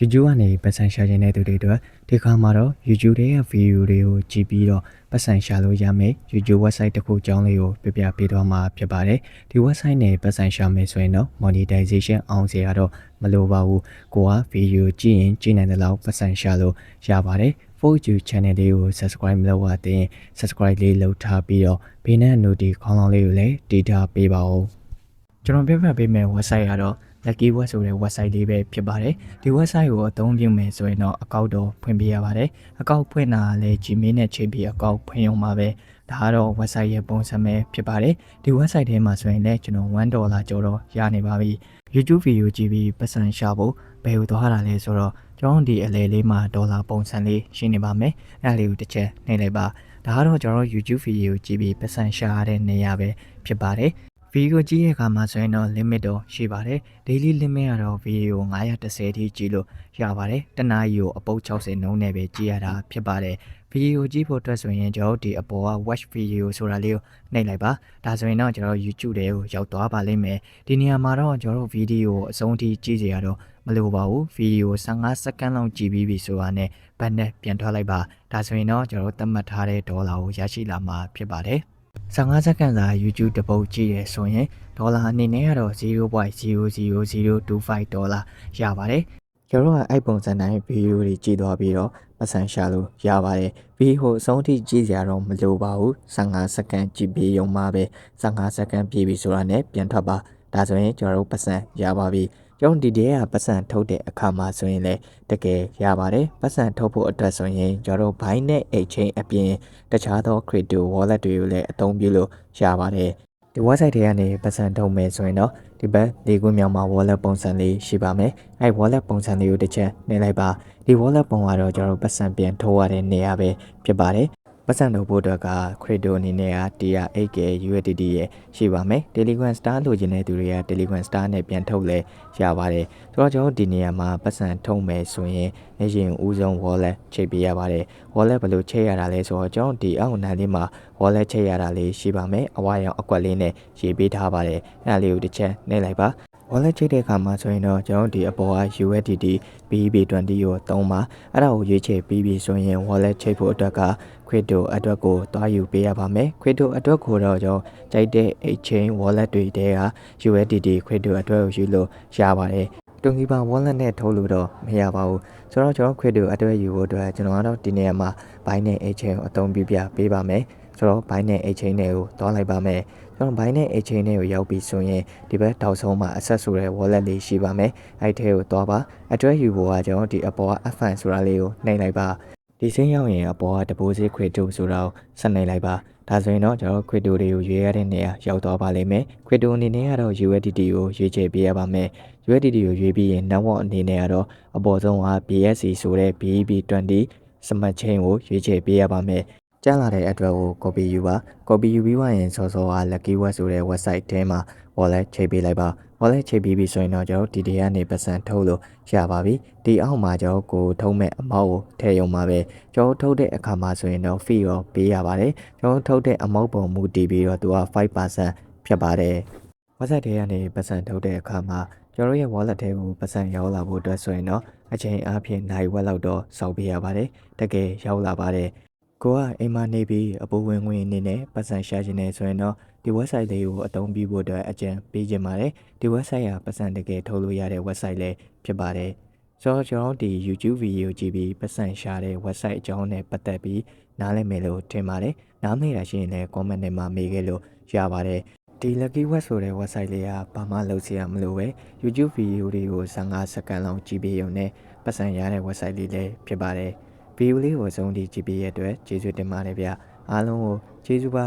YouTube ကနေပတ်စံရှာခြင်းတဲ့သူတွေအတွက်ဒီခါမှာတော့ YouTube ရဲ့ဗီဒီယိုတွေကိုကြည့်ပြီးတော့ပတ်စံရှာလို့ရမယ် YouTube website တစ်ခုအကြောင်းလေးကိုပြပြပေးသွားမှာဖြစ်ပါတယ်ဒီ website နဲ့ပတ်စံရှာမယ်ဆိုရင်တော့ monetization အောင်စရာတော့မလိုပါဘူးကိုကဗီဒီယိုကြည့်ရင်ကြည့်နိုင်တဲ့လောက်ပတ်စံရှာလို့ရပါတယ်For YouTube channel လေးကို subscribe မလုပ်ရသေးရင် subscribe လေးလုပ်ထားပြီးတော့ဘေးနဲ့ notification ခေါင်းလောင်းလေးကိုလည်းတီးထားပေးပါဦးကျွန်တော်ပြပြပေးမယ့် website ကတော့ Lucky Web ဆိုတဲ့ website လေးပဲဖြစ်ပါတယ်ဒီ website ကိုအသုံးပြုမယ်ဆိုရင်တော့အကောင့်တော့ဖွင့်ပေးရပါတယ်အကောင့်ဖွင့်တာလည်း Gmail နဲ့ချိန်ပြီးအကောင့်ဖွင့်ရုံပါပဲဒါကတော့ website ရဲ့ပုံစံပဲဖြစ်ပါတယ်ဒီ website ထဲမှာဆိုရင်လည်းကျွန်တော်$1ကျော်တော့ရနေပါပြီ YouTube video ကြည့်ပြီးပတ်စံရှာဖို့ဘယ်လိုသွားတာလဲဆိုတော့ကျွန်တော်ဒီအလဲလေးမှာဒေါ်လာပုံစံလေးရှိနေပါမယ်အဲ့ဒါလေးကိုတစ်ချက်နှိပ်လိုက်ပါဒါကတော့ကျွန်တော် YouTube video ကြည့်ပြီးပတ်စံရှာရတဲ့နေရာပဲဖြစ်ပါတယ်ဗီဒီယိုကြည့်ရခါမှာဆိုရင်တော့ limit တော့ရှိပါတယ် daily limit ကတော့ဗီဒီယို910ထိကြည့်လို့ရပါတယ်တနားရီကိုအပုတ်60နှုန်းနဲ့ပဲကြည့်ရတာဖြစ်ပါတယ်ဗီဒီယိုကြည့်ဖို့အတွက်ဆိုရင်ကျွန်တော်ဒီအပေါ်က watch video ဆိုတာလေးကိုနှိပ်လိုက်ပါဒါဆိုရင်တော့ကျွန်တော် YouTube ထဲကိုရောက်သွားပါလိမ့်မယ်ဒီနေရာမှာတော့ကျွန်တော်ဗီဒီယိုအဆုံးထိကြည့်ကြရတော့မလိုပါဘူးဗီဒီယို15စက္ကန့်လောက်ကြည့်ပြီးပြီဆိုတာနဲ့ဘတ်နဲ့ပြန်ထွက်လိုက်ပါဒါဆိုရင်တော့ကျွန်တော်သတ်မှတ်ထားတဲ့ဒေါ်လာကိုရရှိလာမှာဖြစ်ပါတယ်15စက္ကန့်သာ YouTube တပုတ်ကြည့်ရဆိုရင်ဒေါ်လာအနေနဲ့ကတော့0.00025ဒေါ်လာရပါတယ်ကျွန်တော်ကအဲ့ပုံစံတိုင်းဗီဒီယိုတွေကြည့်သွားပြီးတော့ပတ်စံရှာလို့ရပါတယ်ဗီဒီယိုအဆုံးထိကြည့်ကြရတော့မလိုပါဘူး15စက္ကန့်ကြည့်ပြီးရုံမှာပဲ15စက္ကန့်ပြည့်ပြီဆိုတာနဲ့ပြန်ထွက်ပါဒါဆိုရင်ကျွန်တော်တို့ပတ်စံရပါပြီကျွန်တော်ဒီတည်းကပတ်စံထုတ်တဲ့အခါမှာဆိုရင်လည်းတကယ်ရပါတယ်ပတ်စံထုတ်ဖို့အတွက်ဆိုရင်ကျွန်တော်တို့ Binance နဲ့ Exchange အပြင်တခြားသော crypto wallet တွေကိုလည်းအသုံးပြုလို့ရပါတယ်ဒီ website တွေကနေပတ်စံထုတ်မယ်ဆိုရင်တော့ဒီဘက်၄ခုမြောက်မှာ wallet ပုံစံလေးရှိပါမယ်အဲ wallet ပုံစံလေးကိုတစ်ချက်နှိပ်လိုက်ပါဒီ wallet ပုံကတော့ကျွန်တော်ပတ်စံပြန်ထုတ်ရတဲ့နေရာပဲဖြစ်ပါတယ်ပတ်စံထုတ်ဖို့အတွက်က crypto အနေနဲ့က TR8K USDT ရဲ့ရှိပါမယ် Telegram Star လိုချင်တဲ့သူတွေက Telegram Star နဲ့ပြန်ထုတ်လဲရပါတယ်ဆိုတော့ကျွန်တော်ဒီနေရာမှာပတ်စံထုတ်မယ်ဆိုရင်အရင်ဦးဆုံး wallet ချိန်ပေးရပါတယ် wallet ဘယ်လိုချိန်ရတာလဲဆိုတော့ကျွန်တော်ဒီအောက်နားလေးမှာ wallet ချိန်ရတာလေးရှိပါမယ်အဝါရောင်အကွက်လေးနဲ့ရေးပေးထားပါတယ်အဲ့ဒါလေးကိုတစ်ချက်နှိပ်လိုက်ပါwallet ချိန်တဲ့အခါမှာဆိုရင်တော့ကျွန်တော်ဒီအပေါ်က USDT BEP20 ကိုသုံးပါအဲ့ဒါကိုရွေးချယ်ပြီးပြီဆိုရင် wallet ချိန်ဖို့အတွက်က crypto အတွက်ကိုတွားယူပေးရပါမယ် crypto အတွက်ကိုတော့ကျွန်တော်ကြိုက်တဲ့ exchange wallet တွေတဲက USDT crypto အတွက်ကိုယူလို့ရပါတယ်တူငီပါ wallet နဲ့ထုတ်လို့တော့မရပါဘူးဆိုတော့ကျွန်တော် crypto အတွက်ယူဖို့အတွက်ကျွန်တော်ကတော့ဒီနေရာမှာ Binance exchange ကိုအသုံးပြုပြပေးပါမယ်ဆိုတော့ Binance exchange တွေကိုတွားလိုက်ပါမယ်ကျွန်တော် Binance exchange တွေကိုရောက်ပြီဆိုရင်ဒီဘက်တောက်ဆုံးမှာ access ဆိုတဲ့ wallet လေးရှိပါမယ်အဲ့ထဲကိုတွားပါအတွက်ယူဖို့ကကျွန်တော်ဒီအပေါ်က FN ဆိုတာလေးကိုနှိပ်လိုက်ပါဒီစင်းရောက်ရင်အပေါ်က deposit crypto ဆိုတာကိုဆက်နှိပ်လိုက်ပါဒါဆိုရင်တော့ကျွန်တော် crypto တွေကိုရွေးရတဲ့နေရာရောက်သွားပါလိမ့်မယ် crypto အနေနဲ့ကတော့ USDT ကိုရွေးချယ်ပေးရပါမယ် USDT ကိုရွေးပြီးရင် network အနေနဲ့ကတော့အပေါ်ဆုံးက BSC ဆိုတဲ့ BEP20 smart chain ကိုရွေးချယ်ပေးရပါမယ်ကျန်လာတဲ့အတွက်ကို copy ယူပါ copy ယူပြီးရင်စောစောက Lucky Web ဆိုတဲ့ website ထဲမှာ wallet ချိန်ပေးလိုက်ပါ wallet ချိန်ပြီးပြီဆိုရင်တော့ကျွန်တော်ဒီတည်းကနေပတ်စံထုတ်လို့ရပါပြီဒီအောက်မှာကျွန်တော်ကိုထုံးမဲ့အမောက်ကိုထည့်ရုံပါပဲကျွန်တော်ထုတ်တဲ့အခါမှာဆိုရင်တော့ fee ရောပေးရပါတယ်ကျွန်တော်ထုတ်တဲ့အမောက်ပုံမူတည်ပြီးတော့သူက 5% ဖြစ်ပါတယ် website ထဲကနေပတ်စံထုတ်တဲ့အခါမှာကျွန်တော်ရဲ့ wallet ထဲကိုပတ်စံရောက်လာဖို့အတွက်ဆိုရင်တော့အချိန်အားဖြင့်နိုင်ဝက်လောက်တော့စောင့်ပေးရပါတယ်တကယ်ရောက်လာပါတယ်ကိုကအိမ်မှာနေပြီးအပူဝင်ဝင်အနေနဲ့ပတ်စံရှာခြင်းနဲ့ဆိုရင်တော့ဒီ website လေးကိုအသုံးပြုဖို့အတွက်အကြံပေးခြင်းပါတယ်ဒီ website ကပတ်စံတကယ်ထုတ်လို့ရတဲ့ website လေးဖြစ်ပါတယ်ဆိုတော့ကျွန်တော်ဒီ YouTube video ကြည့်ပြီးပတ်စံရှာတဲ့ website အကြောင်းနဲ့ပတ်သက်ပြီးနားလည်မယ်လို့ထင်ပါတယ်နားမလည်တာရှိရင်လည်း comment ထဲမှာမေးခဲ့လို့ရပါတယ်ဒီ Lucky Web ဆိုတဲ့ website လေးကဘာမှလုပ်စရာမလိုပဲ YouTube video တွေကို15စက္ကန့်လောက်ကြည့်ပြီးရုံနဲ့ပတ်စံရတဲ့ website လေးလည်းဖြစ်ပါတယ်ဗီဒီယိုလေးကိုအဆုံးထိကြည့်ပြီးရတဲ့အတွက်ကျေးဇူးတင်ပါတယ်ဗျအားလုံးကိုကျေးဇူးပါ